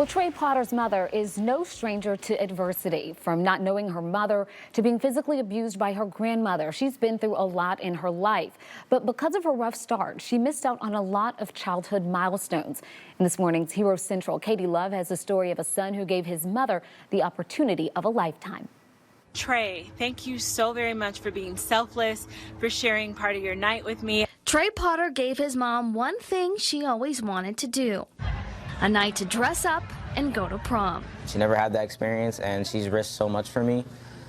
Well, Trey Potter's mother is no stranger to adversity. From not knowing her mother to being physically abused by her grandmother, she's been through a lot in her life. But because of her rough start, she missed out on a lot of childhood milestones. In this morning's Hero Central, Katie Love has a story of a son who gave his mother the opportunity of a lifetime. Trey, thank you so very much for being selfless, for sharing part of your night with me. Trey Potter gave his mom one thing she always wanted to do. A night to dress up and go to prom. She never had that experience, and she's risked so much for me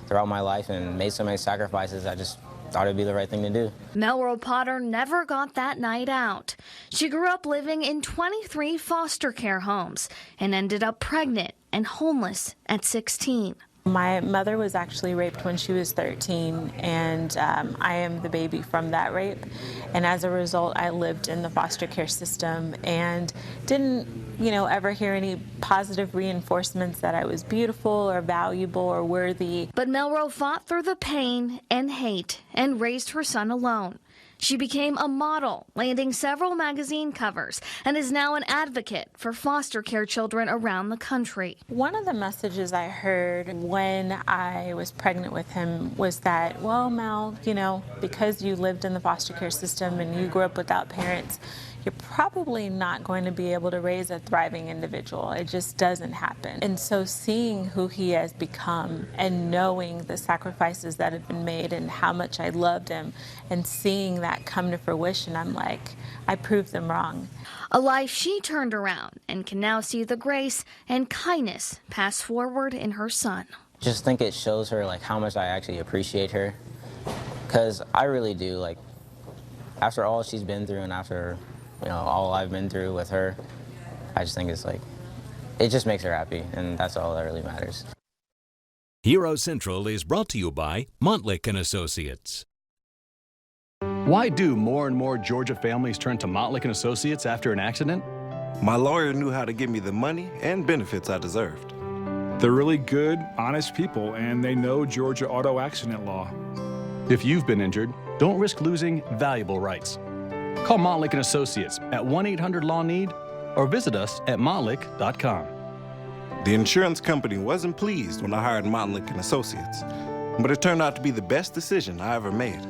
throughout my life and made so many sacrifices. I just thought it'd be the right thing to do. Melrose Potter never got that night out. She grew up living in 23 foster care homes and ended up pregnant and homeless at 16. My mother was actually raped when she was 13, and I am the baby from that rape. And as a result, I lived in the foster care system and didn't, ever hear any positive reinforcements that I was beautiful or valuable or worthy. But Melrose fought through the pain and hate and raised her son alone. She became a model, landing several magazine covers, and is now an advocate for foster care children around the country. One of the messages I heard when I was pregnant with him was that, well, Mel, because you lived in the foster care system and you grew up without parents, you're probably not going to be able to raise a thriving individual. It just doesn't happen. And so seeing who he has become and knowing the sacrifices that have been made and how much I loved him and seeing that come to fruition, I'm like, I proved them wrong. A life she turned around and can now see the grace and kindness pass forward in her son. Just think it shows her how much I actually appreciate her, because I really do. After all she's been through and after all I've been through with her, I just think it just makes her happy, and that's all that really matters. Hero Central is brought to you by Montlick & Associates. Why do more and more Georgia families turn to Montlick & Associates after an accident? My lawyer knew how to give me the money and benefits I deserved. They're really good, honest people, and they know Georgia auto accident law. If you've been injured, don't risk losing valuable rights. Call Montlick & Associates at 1-800-LAW-NEED or visit us at montlick.com. The insurance company wasn't pleased when I hired Montlick & Associates, but it turned out to be the best decision I ever made.